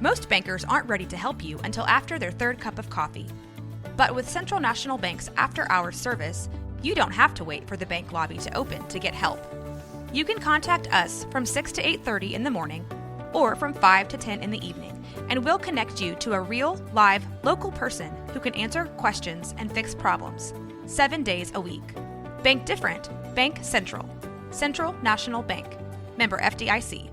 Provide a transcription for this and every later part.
Most bankers aren't ready to help you until after their third cup of coffee. But with Central National Bank's after-hours service, you don't have to wait for the bank lobby to open to get help. You can contact us from 6 to 8:30 in the morning or from 5 to 10 in the evening, and we'll connect you to a real, live, local person who can answer questions and fix problems 7 days a week. Bank different. Bank Central. Central National Bank. Member FDIC.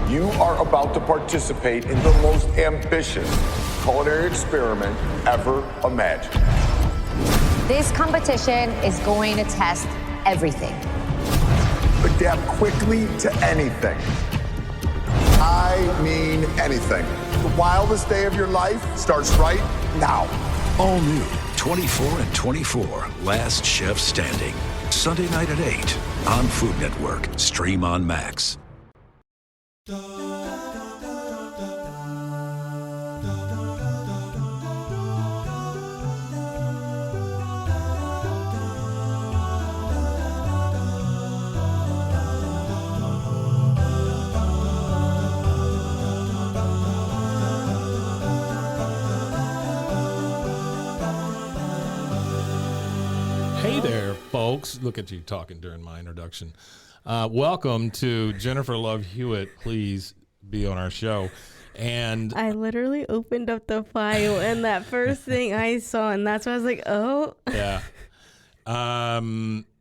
You are about to participate in the most ambitious culinary experiment ever imagined. This competition is going to test everything. Adapt quickly to anything. I mean anything. The wildest day of your life starts right now. All new 24 and 24, Last Chef Standing. Sunday night at 8 on Food Network. Stream on Max. Hey there, folks. Look at you talking during my introduction. Welcome to Jennifer Love Hewitt. Please be on our show. And I literally opened up the file, and that first thing I saw, and that's why I was like, oh. yeah.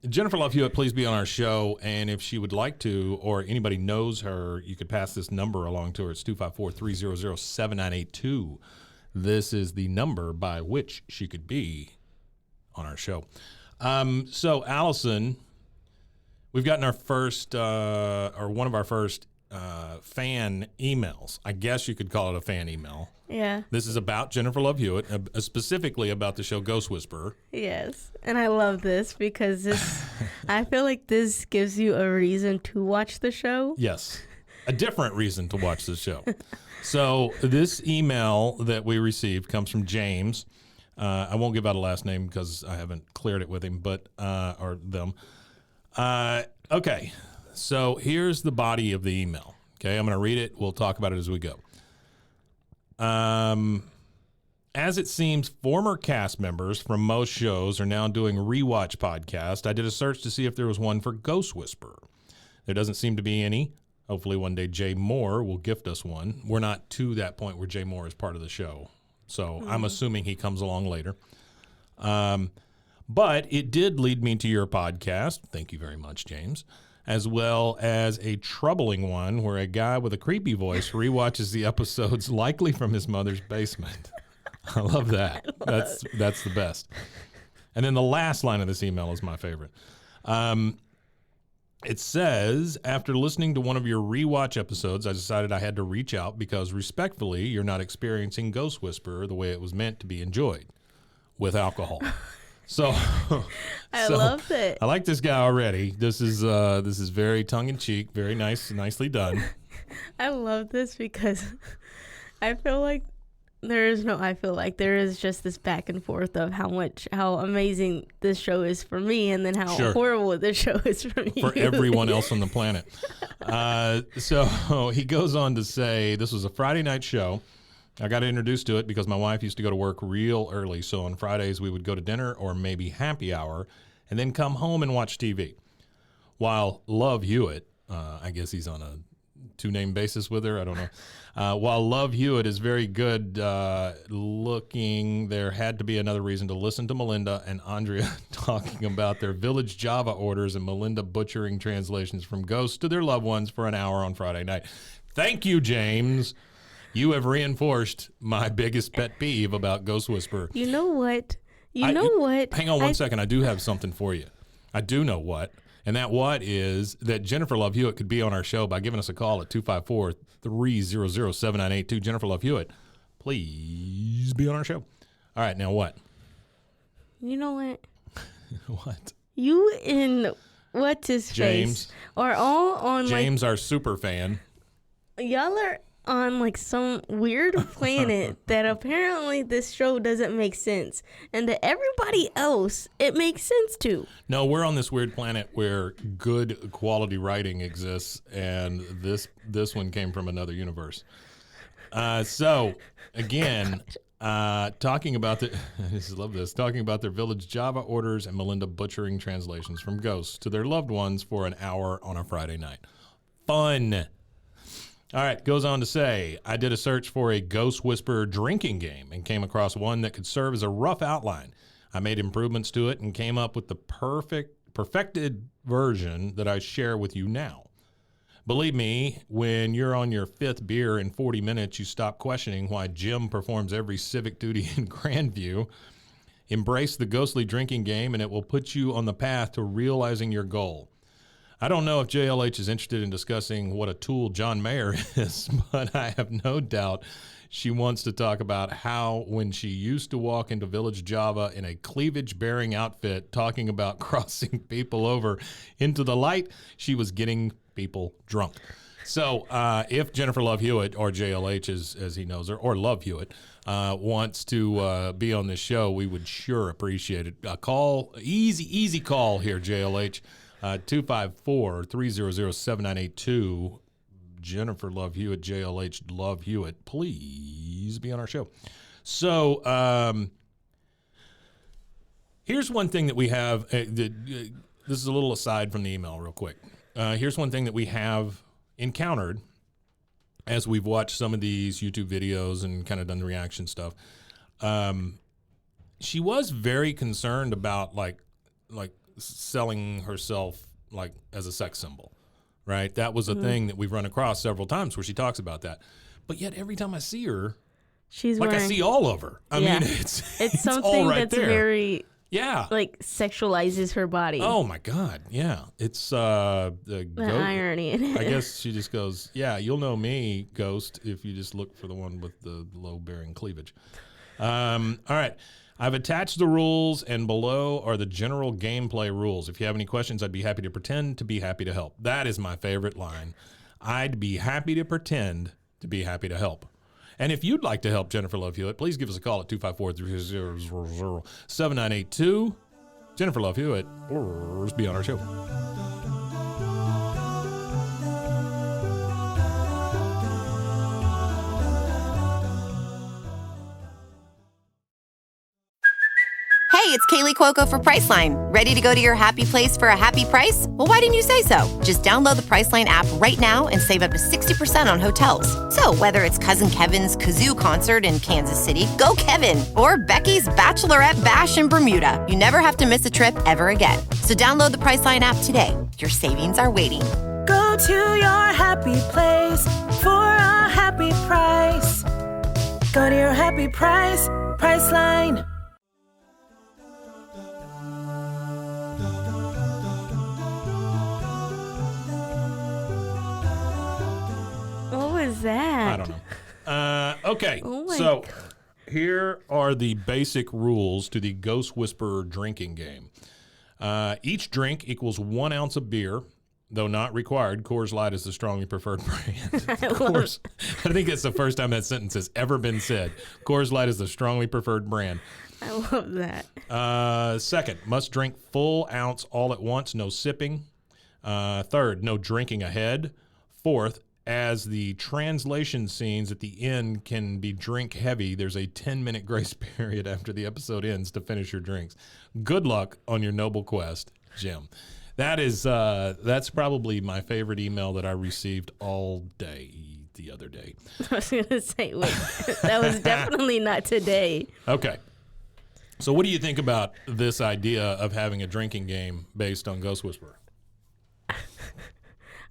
Jennifer Love Hewitt, please be on our show. And if she would like to, or anybody knows her, you could pass this number along to her. It's 254-300-7982. This is the number by which she could be on our show. So, Allison, we've gotten our first, or one of our first fan emails. I guess you could call it a fan email. Yeah. This is about Jennifer Love Hewitt, specifically about the show Ghost Whisperer. Yes. And I love this because I feel like this gives you a reason to watch the show. Yes. A different reason to watch the show. So, this email that we received comes from James. I won't give out a last name because I haven't cleared it with him, but or them. Okay, so here's the body of the email. Okay, I'm going to read it. We'll talk about it as we go. As it seems, former cast members from most shows are now doing rewatch podcast. I did a search to see if there was one for Ghost Whisperer. There doesn't seem to be any. Hopefully one day Jay Moore will gift us one. We're not to that point where Jay Moore is part of the show. So I'm assuming he comes along later. But it did lead me to your podcast. Thank you very much, James. As well as a troubling one where a guy with a creepy voice rewatches the episodes likely from his mother's basement. I love that. That's the best. And then the last line of this email is my favorite. It says, after listening to one of your rewatch episodes, I decided I had to reach out because respectfully, you're not experiencing Ghost Whisperer the way it was meant to be enjoyed, with alcohol. So I love it. I like this guy already. This is very tongue in cheek, very nicely done. I love this because I feel like there is just this back and forth of how amazing this show is for me, and then how horrible this show is for you. For everyone else on the planet. So he goes on to say, this was a Friday night show. I got introduced to it because my wife used to go to work real early. So on Fridays, we would go to dinner or maybe happy hour and then come home and watch TV. While Love Hewitt, I guess he's on a two-name basis with her. I don't know. While Love Hewitt is very good looking, there had to be another reason to listen to Melinda and Andrea talking about their Village Java orders and Melinda butchering translations from ghosts to their loved ones for an hour on Friday night. Thank you, James. You have reinforced my biggest pet peeve about Ghost Whisperer. You know what? Hang on one second. I do have something for you. I do know what. And that what is that Jennifer Love Hewitt could be on our show by giving us a call at 254-300-7982. Jennifer Love Hewitt, please be on our show. All right, now what? You know what? What? You and what's his James. face are all on James, our super fan. Y'all are on like some weird planet that apparently this show doesn't make sense, and that everybody else it makes sense to. No, we're on this weird planet where good quality writing exists, and this one came from another universe. So again, talking about I just love this. Talking about their village Java orders and Melinda butchering translations from ghosts to their loved ones for an hour on a Friday night. Fun. All right, goes on to say, I did a search for a Ghost Whisperer drinking game and came across one that could serve as a rough outline. I made improvements to it and came up with the perfected version that I share with you now. Believe me, when you're on your 5th beer in 40 minutes, you stop questioning why Jim performs every civic duty in Grandview. Embrace the ghostly drinking game and it will put you on the path to realizing your goal. I don't know if JLH is interested in discussing what a tool John Mayer is, but I have no doubt she wants to talk about how when she used to walk into Village Java in a cleavage-bearing outfit talking about crossing people over into the light, she was getting people drunk. So if Jennifer Love Hewitt, or JLH as he knows her, or Love Hewitt, wants to be on this show, we would sure appreciate it. A call, easy call here, JLH. 254-300-7982. Jennifer Love Hewitt, JLH Love Hewitt, please be on our show. So here's one thing that we have. This is a little aside from the email real quick. Here's one thing that we have encountered as we've watched some of these YouTube videos and kind of done the reaction stuff. She was very concerned about like selling herself like as a sex symbol, right? That was a thing that we've run across several times where she talks about that. But yet every time I see her, she's like wearing, I see all of her. I mean, it's something all right that's there. very yeah, like sexualizes her body. Oh my God, yeah. It's the irony in it. I guess she just goes, yeah, you'll know me, Ghost, if you just look for the one with the low-bearing cleavage. All right. I've attached the rules, and below are the general gameplay rules. If you have any questions, I'd be happy to pretend to be happy to help. That is my favorite line. I'd be happy to pretend to be happy to help. And if you'd like to help Jennifer Love Hewitt, please give us a call at 254-300-7982. Jennifer Love Hewitt, or be on our show. Hey, it's Kaylee Cuoco for Priceline. Ready to go to your happy place for a happy price? Well, why didn't you say so? Just download the Priceline app right now and save up to 60% on hotels. So whether it's Cousin Kevin's Kazoo Concert in Kansas City, go Kevin, or Becky's Bachelorette Bash in Bermuda, you never have to miss a trip ever again. So download the Priceline app today. Your savings are waiting. Go to your happy place for a happy price. Go to your happy price, Priceline. That? I don't know. Okay, Oh so here are the basic rules to the Ghost Whisperer drinking game. Each drink equals 1 ounce of beer, though not required. Coors Light is the strongly preferred brand. Coors, I think it's the first time that sentence has ever been said. Coors Light is the strongly preferred brand. I love that. Second, must drink full ounce all at once, no sipping. Third, no drinking ahead. Fourth, as the translation scenes at the end can be drink heavy, there's a 10-minute grace period after the episode ends to finish your drinks. Good luck on your noble quest, Jim. That's probably my favorite email that I received all day the other day. I was going to say, wait, that was definitely not today. Okay. So what do you think about this idea of having a drinking game based on Ghost Whisperer?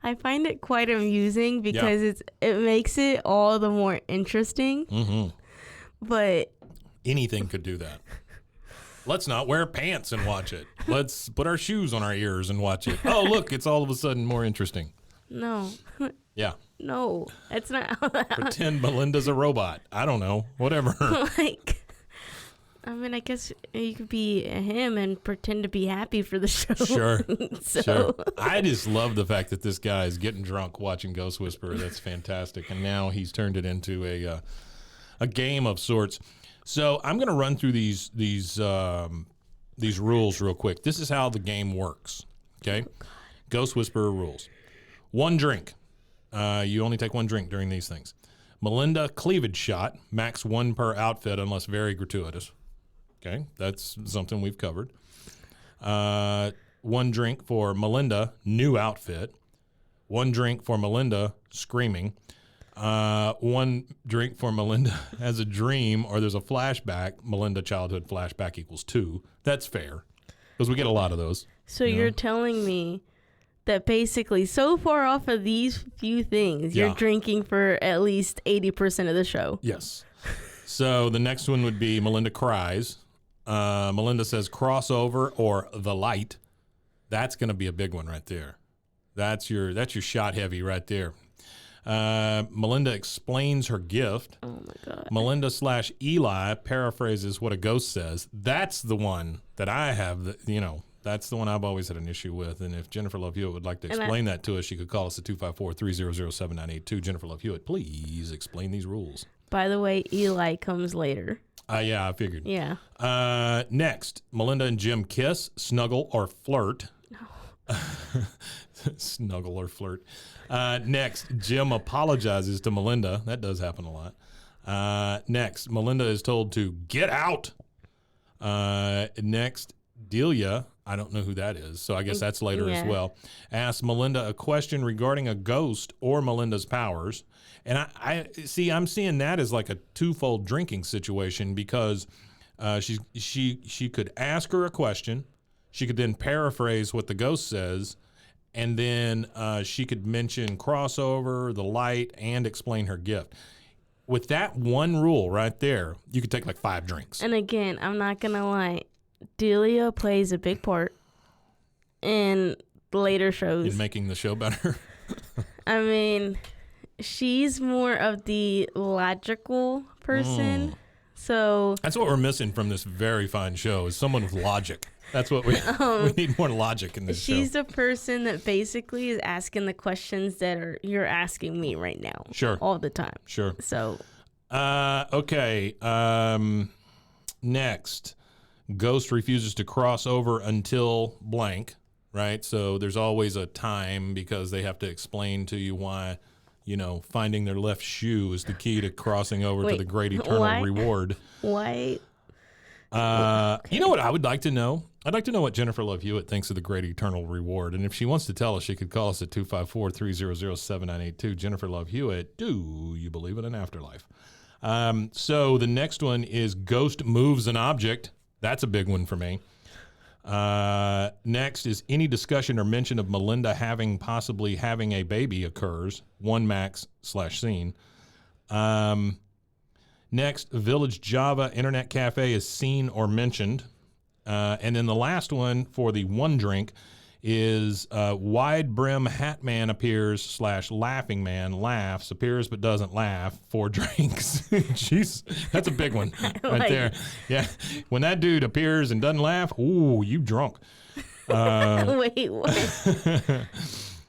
I find it quite amusing because it makes it all the more interesting. Mm-hmm. But anything could do that. Let's not wear pants and watch it. Let's put our shoes on our ears and watch it. Oh, look, it's all of a sudden more interesting. No. Yeah. No, that's not how that. Pretend Melinda's a robot. I don't know. Whatever. Like, I mean, I guess you could be him and pretend to be happy for the show. Sure. So. Sure. I just love the fact that this guy is getting drunk watching Ghost Whisperer. That's fantastic. And now he's turned it into a game of sorts. So I'm going to run through these rules real quick. This is how the game works. Okay. Ghost Whisperer rules. 1 drink. You only take 1 drink during these things. Melinda cleavage shot, max 1 per outfit unless very gratuitous. Okay, that's something we've covered. 1 drink for Melinda, new outfit. 1 drink for Melinda, screaming. 1 drink for Melinda has a dream or there's a flashback. Melinda childhood flashback equals 2. That's fair because we get a lot of those. So you're telling me that basically so far off of these few things, you're drinking for at least 80% of the show. Yes. So the next one would be Melinda cries. Melinda says crossover or the light. That's going to be a big one right there. That's your shot heavy right there. Melinda explains her gift. Oh my God. Melinda / Eli paraphrases what a ghost says. That's the one that I have, that's the one I've always had an issue with. And if Jennifer Love Hewitt would like to explain that to us, she could call us at 254-300-7982. Jennifer Love Hewitt, please explain these rules. By the way, Eli comes later. Yeah, I figured. Yeah. Next, Melinda and Jim kiss, snuggle, or flirt. No. Snuggle or flirt. Next, Jim apologizes to Melinda. That does happen a lot. Next, Melinda is told to get out. Next, Delia, I don't know who that is, so I guess that's later as well, asks Melinda a question regarding a ghost or Melinda's powers. And I see, I'm seeing that as like a twofold drinking situation because she could ask her a question, she could then paraphrase what the ghost says, and then she could mention crossover, the light, and explain her gift. With that one rule right there, you could take like 5 drinks. And again, I'm not going to lie. Delia plays a big part in later shows. In making the show better? I mean, she's more of the logical person. So that's what we're missing from this very fine show is someone with logic. That's what we need more logic in this show. She's the person that basically is asking the questions that you're asking me right now. Sure. All the time. Sure. So. Okay. Next, Ghost refuses to cross over until blank, right? So there's always a time because they have to explain to you why, finding their left shoe is the key to crossing over to the great eternal reward. Why? You know what I would like to know? I'd like to know what Jennifer Love Hewitt thinks of the great eternal reward. And if she wants to tell us, she could call us at 254-300-7982. Jennifer Love Hewitt, do you believe in an afterlife? So the next one is Ghost moves an object. That's a big one for me. Next is any discussion or mention of Melinda possibly having a baby occurs. 1 max / scene. Next, Village Java Internet Cafe is seen or mentioned. And then the last one for the 1 drink is Wide Brim Hat Man appears / Laughing Man laughs, appears but doesn't laugh, 4 drinks. Jeez, that's a big one right there. Yeah, when that dude appears and doesn't laugh, ooh, you drunk. Wait, what?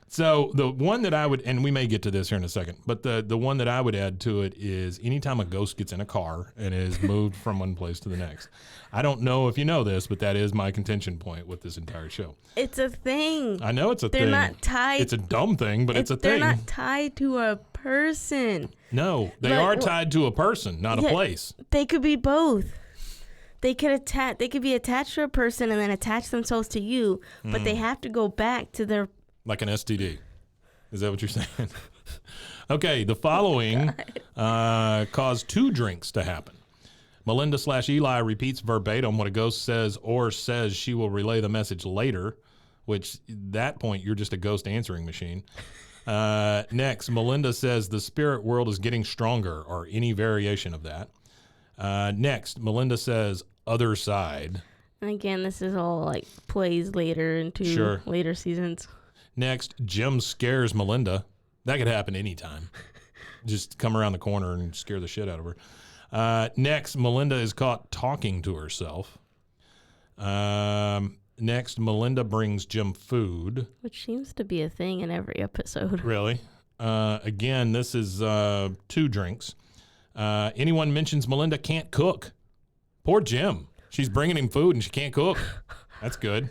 So the one that I would, and we may get to this here in a second, but the one that I would add to it is anytime a ghost gets in a car and is moved from one place to the next. I don't know if you know this, but that is my contention point with this entire show. It's a thing. I know it's a thing. They're not tied. It's a dumb thing, but it's a thing. They're not tied to a person. No, they are tied to a person, not a place. They could be both. They could be attached to a person and then attach themselves to you, but they have to go back to their. Like an STD. Is that what you're saying? Okay, the following caused 2 drinks to happen. Melinda / Eli repeats verbatim what a ghost says or says she will relay the message later, which at that point you're just a ghost answering machine. Next, Melinda says the spirit world is getting stronger or any variation of that. Next, Melinda says other side. And again, this is all like plays later into later seasons. Next, Jim scares Melinda. That could happen anytime. Just come around the corner and scare the shit out of her. Next, Melinda is caught talking to herself. Next, Melinda brings Jim food. Which seems to be a thing in every episode. Really? Again, this is 2 drinks. Anyone mentions Melinda can't cook. Poor Jim. She's bringing him food and she can't cook. That's good.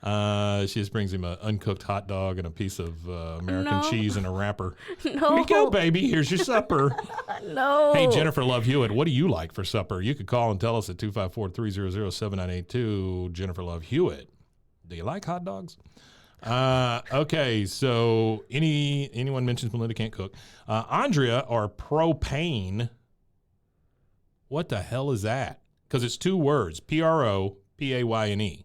She just brings him an uncooked hot dog and a piece of American cheese in a wrapper. No. Here you go, baby. Here's your supper. No. Hey, Jennifer Love Hewitt, what do you like for supper? You could call and tell us at 254-300-7982. Jennifer Love Hewitt, do you like hot dogs? Okay, so anyone mentions Melinda can't cook. Andrea or propane. What the hell is that? Because it's 2 words, Propayne.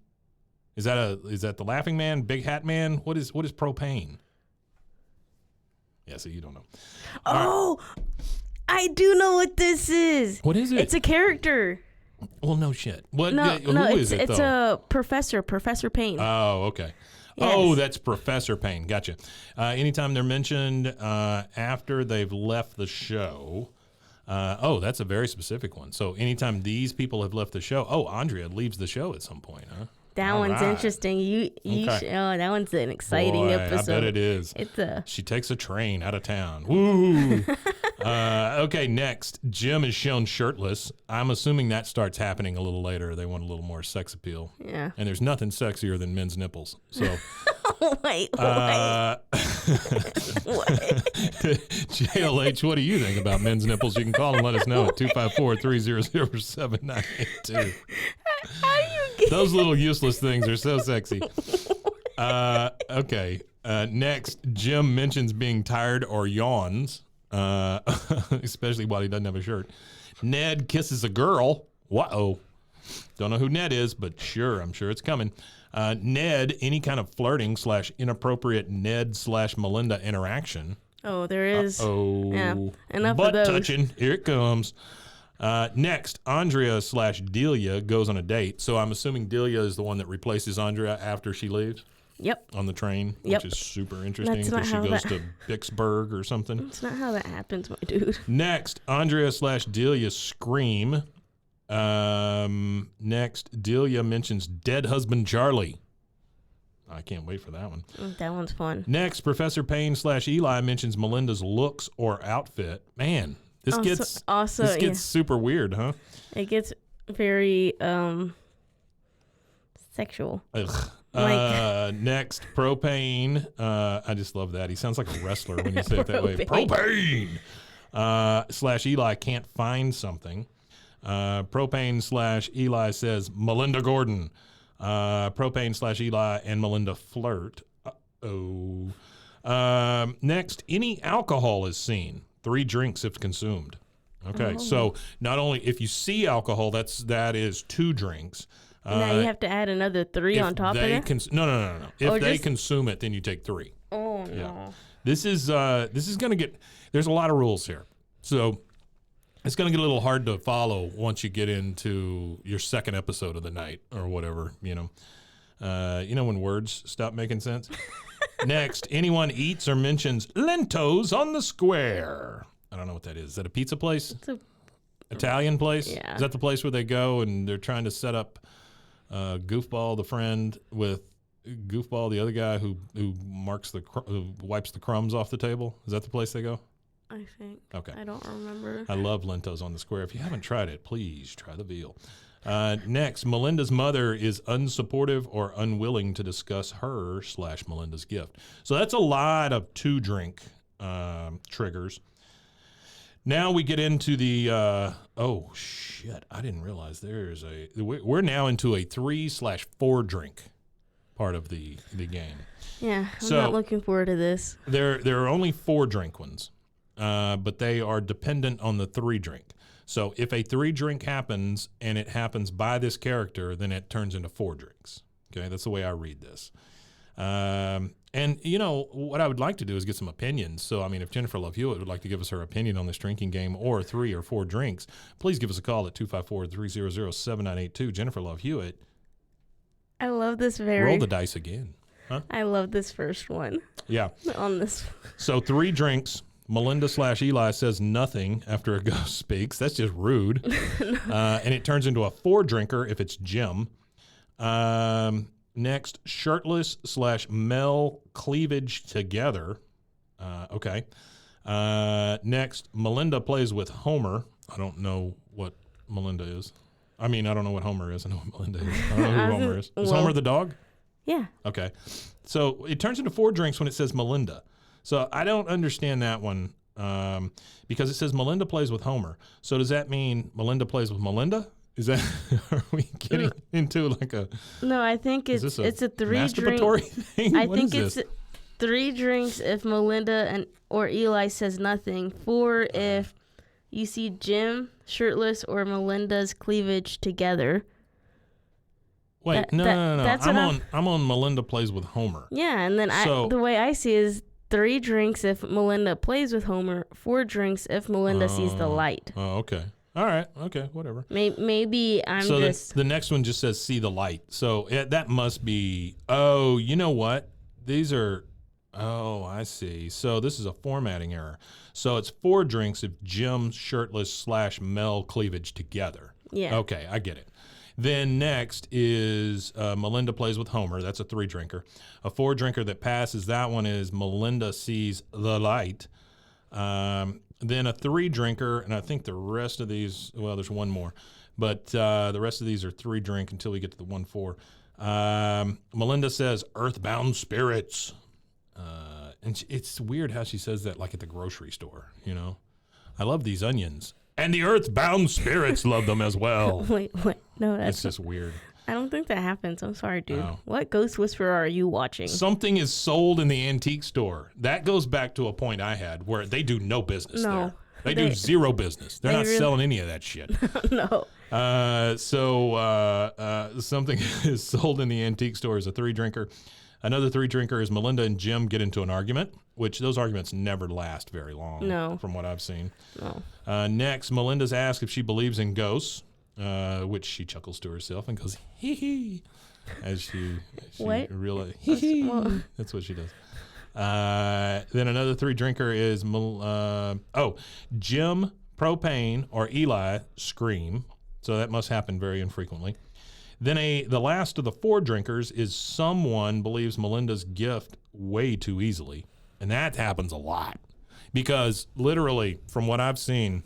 Is that the Laughing Man, Big Hat Man? What is propane? Yeah, so you don't know. Oh, I do know what this is. What is it? It's a character. Well, no shit. What? No, who is it, it's though? a Professor Payne. Oh, okay. Yes. Oh, that's Professor Payne. Gotcha. Anytime they're mentioned after they've left the show. That's a very specific one. So anytime these people have left the show. Oh, Andrea leaves the show at some point, huh? That one's interesting. That one's an exciting episode. I bet it is. She takes a train out of town. Woo! Okay, next. Jim is shown shirtless. I'm assuming that starts happening a little later. They want a little more sex appeal. Yeah. And there's nothing sexier than men's nipples. So. Wait. JLH, what do you think about men's nipples? You can call and let us know at 254-300-7982. How do you get Those little useless things are so sexy. Okay. Next, Jim mentions being tired or yawns, especially while he doesn't have a shirt. Ned kisses a girl. Whoa. Don't know who Ned is, but sure, I'm sure it's coming. Ned, any kind of flirting / inappropriate Ned/Melinda interaction. Oh, there is. Yeah, enough butt of those. touching. Here it comes. Next, Andrea / Delia goes on a date. So I'm assuming Delia is the one that replaces Andrea after she leaves. Yep. On the train, Yep. which is super interesting That's not because she how goes that- to Vicksburg or something. That's not how that happens, my dude. Next, Andrea / Delia scream. Next, Delia mentions dead husband Charlie. I can't wait for that one. That one's fun. Next, Professor Payne / Eli mentions Melinda's looks or outfit. Man, this gets super weird, huh? It gets very sexual. Ugh. Like- Next, Propane. I just love that. He sounds like a wrestler when you say it that way. Propane. / Eli can't find something. Propane / Eli says Melinda Gordon. Propane / Eli and Melinda flirt. Next, any alcohol is seen. 3 drinks if consumed. Okay, so not only if you see alcohol, that is 2 drinks. Now you have to add another 3 on top of it? No. If they consume it, then you take 3. Oh, no. Yeah. This is going to get, there's a lot of rules here. So it's going to get a little hard to follow once you get into your second episode of the night or whatever, when words stop making sense. Next, anyone eats or mentions Lentos on the Square. I don't know what that is. Is that a pizza place? It's a Italian place? Yeah. Is that the place where they go and they're trying to set up Goofball, the friend, with Goofball, the other guy who wipes the crumbs off the table? Is that the place they go? I think. Okay. I don't remember. I love Lentos on the Square. If you haven't tried it, please try the veal. Next, Melinda's mother is unsupportive or unwilling to discuss her / Melinda's gift. So that's a lot of 2-drink triggers. Now we get into the, oh shit, I didn't realize we're now into a 3/4 drink part of the game. Yeah, I'm not looking forward to this. There are only 4 drink ones, but they are dependent on the 3 drink. So if a 3 drink happens and it happens by this character, then it turns into 4 drinks. Okay, that's the way I read this. And, what I would like to do is get some opinions. So, if Jennifer Love Hewitt would like to give us her opinion on this drinking game or 3 or 4 drinks, please give us a call at 254-300-7982. Jennifer Love Hewitt. I love this roll the dice again. Huh? I love this first one. Yeah. On this. So 3 drinks, Melinda/Eli says nothing after a ghost speaks. That's just rude. And it turns into a 4-drinker if it's Jim. Next, shirtless/Mel cleavage together. Okay. Next, Melinda plays with Homer. I don't know what Melinda is. I mean, I don't know what Homer is. I know what Melinda is. I don't know who Homer is. Is Homer the dog? Yeah. Okay. So it turns into 4 drinks when it says Melinda. So I don't understand that one because it says Melinda plays with Homer. So does that mean Melinda plays with Melinda? Is that, are we getting into like a... No, I think it's a 3-drink thing? I What think is it's this? 3 drinks if Melinda or Eli says nothing. 4 if you see Jim shirtless or Melinda's cleavage together. Wait, no. I'm on Melinda plays with Homer. Yeah, and then the way I see it is 3 drinks if Melinda plays with Homer, 4 drinks if Melinda sees the light. Oh, okay. All right. Okay, whatever. Maybe I'm so just... the next one just says see the light. So that must be, oh, you know what? These are, oh, I see. So this is a formatting error. So it's 4 drinks if Jim shirtless/Mel cleavage together. Yeah. Okay, I get it. Then next is Melinda plays with Homer. That's a 3-drinker. A 4-drinker that passes, that one is Melinda sees the light. Then a 3-drinker, and I think the rest of these, well, there's one more, but the rest of these are 3-drink until we get to the 1-4. Melinda says earthbound spirits. And it's weird how she says that like at the grocery store, you know. I love these onions. And the earthbound spirits love them as well. Wait. No, it's just weird. I don't think that happens. I'm sorry, dude. Oh. What Ghost Whisperer are you watching? Something is sold in the antique store. That goes back to a point I had where they do no business there. They do zero business. They're not selling any of that shit. No. So something is sold in the antique store as a 3-drinker. Another 3-drinker is Melinda and Jim get into an argument, which those arguments never last very long. No. From what I've seen. No. Next, Melinda's asked if she believes in ghosts, which she chuckles to herself and goes, hee hee, as she really, hee hee. That's what she does. Then another 3-drinker is, Jim, Propane, or Eli scream. So that must happen very infrequently. Then the last of the 4 drinkers is someone believes Melinda's gift way too easily. And that happens a lot. Because literally, from what I've seen,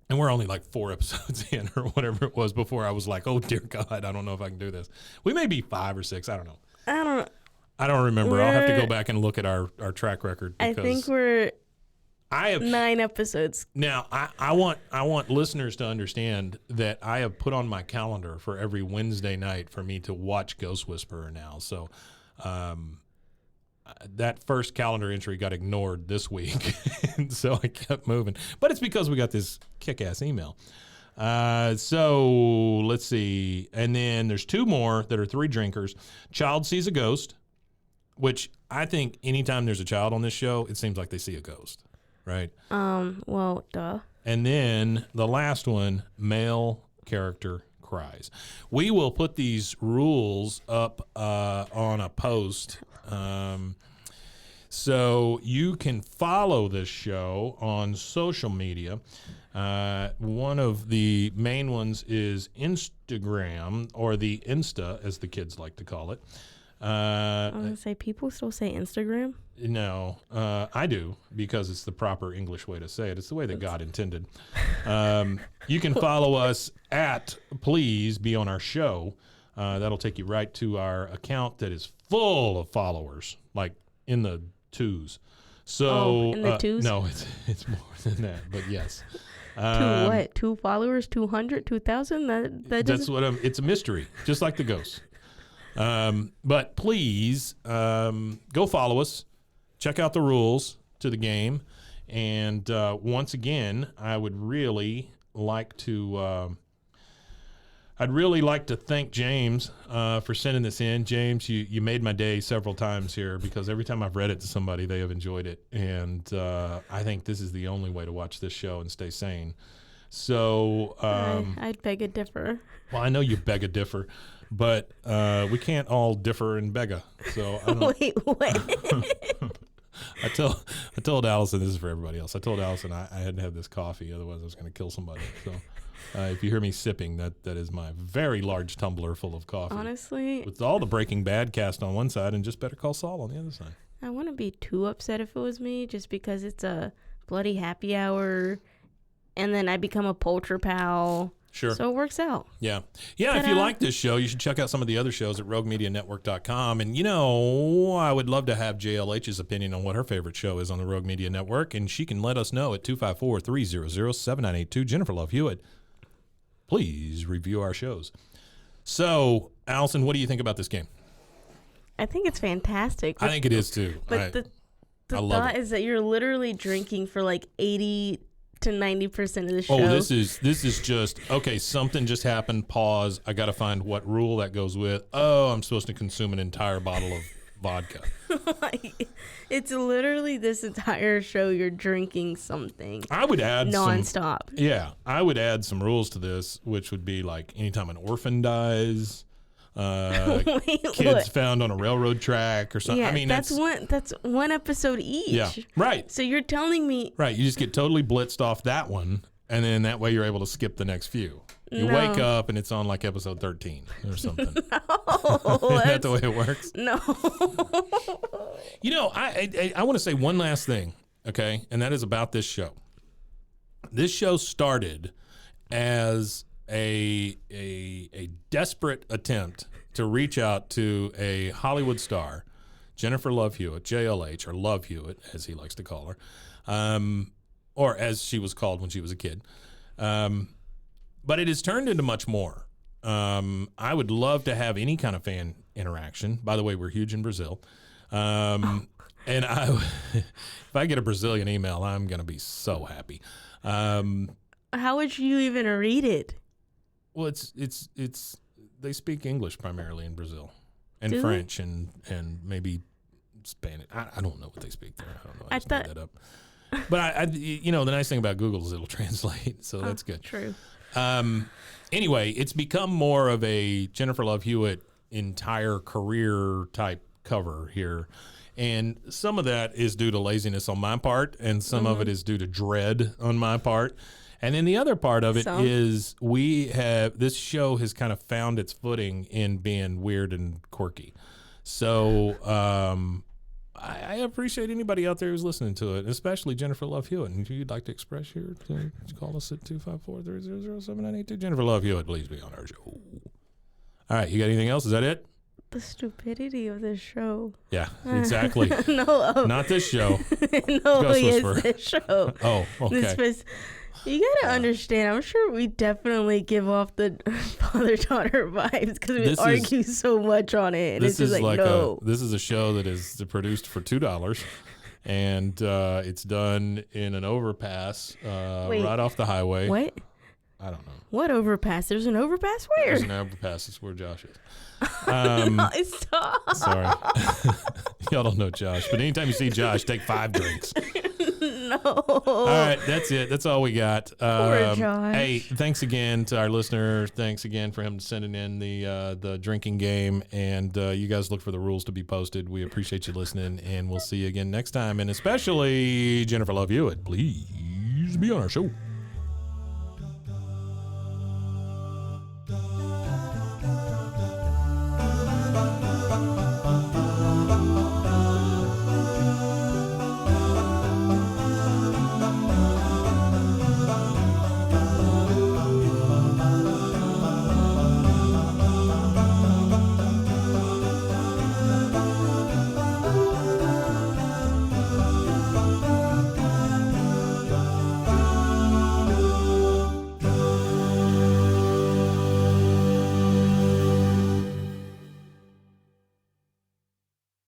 and we're only like 4 episodes in or whatever it was before I was like, oh, dear God, I don't know if I can do this. We may be 5 or 6. I don't know. I don't remember. I'll have to go back and look at our track record. I think I have 9 episodes. Now, I want listeners to understand that I have put on my calendar for every Wednesday night for me to watch Ghost Whisperer now. So that first calendar entry got ignored this week, and so I kept moving. But it's because we got this kick-ass email. So let's see. And then there's 2 more that are 3 drinkers. Child sees a ghost, which I think anytime there's a child on this show, it seems like they see a ghost. Right. Well, duh. And then the last one, male character cries. We will put these rules up on a post. So you can follow this show on social media. One of the main ones is Instagram, or the Insta, as the kids like to call it. I was going to say, people still say Instagram? No, I do, because it's the proper English way to say it. It's the way that God intended. You can follow us at Please Be On Our Show. That'll take you right to our account that is full of followers, like in the 2s. So in the 2s? No, it's more than that, but yes. 2 what? 2 followers? 200? 2,000? That's what it's a mystery, just like the ghosts. But please go follow us. Check out the rules to the game. And once again, I would really like to thank James for sending this in. James, you made my day several times here, because every time I've read it to somebody, they have enjoyed it. And I think this is the only way to watch this show and stay sane. So I'd beg a differ. Well, I know you beg a differ, but we can't all differ and beg a. So I don't... Wait. I told Allison, this is for everybody else. I told Allison I had to have this coffee, otherwise I was going to kill somebody. So if you hear me sipping, that is my very large tumbler full of coffee. Honestly, with all the Breaking Bad cast on one side and just Better Call Saul on the other side. I wouldn't be too upset if it was me, just because it's a bloody happy hour, and then I become a poultry pal. Sure. So it works out. Yeah. Yeah, if you like this show, you should check out some of the other shows at roguemedianetwork.com. And, I would love to have JLH's opinion on what her favorite show is on the Rogue Media Network, and she can let us know at 254-300-7982. Jennifer Love Hewitt, please review our shows. So, Allison, what do you think about this game? I think it's fantastic. I think it is, too. But the thought is that you're literally drinking for like 80 to 90% of the show. Oh, this is just, okay, something just happened, pause, I got to find what rule that goes with. Oh, I'm supposed to consume an entire bottle of vodka. It's literally this entire show you're drinking something. I would add nonstop. I would add some rules to this, which would be like anytime an orphan dies, kids found on a railroad track or something. Yeah, I mean, that's one episode each. Yeah, right. So you're telling me, right? You just get totally blitzed off that one, and then that way you're able to skip the next few. You wake up and it's on like episode 13 or something. No, is that the way it works? No. I want to say one last thing, okay, and that is about this show. This show started as a desperate attempt to reach out to a Hollywood star, Jennifer Love Hewitt, JLH, or Love Hewitt, as he likes to call her, or as she was called when she was a kid. But it has turned into much more. I would love to have any kind of fan interaction. By the way, we're huge in Brazil. And if I get a Brazilian email, I'm going to be so happy. How would you even read it? Well, it's they speak English primarily in Brazil, and Do French they? and maybe Spanish. I don't know what they speak there. I don't know. I just made that up. But the nice thing about Google is it'll translate, so that's good. True. Anyway, it's become more of a Jennifer Love Hewitt entire career type cover here. And some of that is due to laziness on my part, and some of it is due to dread on my part. And then the other part of it is this show has kind of found its footing in being weird and quirky. So I appreciate anybody out there who's listening to it, especially Jennifer Love Hewitt. And if you'd like to express your, call us at 254-300-7982. Jennifer Love Hewitt, please be on our show. All right, you got anything else? Is that it? The stupidity of this show. Yeah, exactly. Not this show. No, it's this show. Oh, okay. You gotta understand, I'm sure we definitely give off the father-daughter vibes because we argue so much on it. And this it's just like no. This is a show that is produced for $2, and it's done in an overpass right off the highway. What? I don't know. What overpass? There's an overpass where? There's an overpass. That's where Josh is. Stop. Sorry. Y'all don't know Josh, but anytime you see Josh, take 5 drinks. No. All right, that's it. That's all we got. Poor Josh. Hey, thanks again to our listener. Thanks again for him sending in the drinking game. And you guys look for the rules to be posted. We appreciate you listening, and we'll see you again next time. And especially Jennifer Love Hewitt, please be on our show.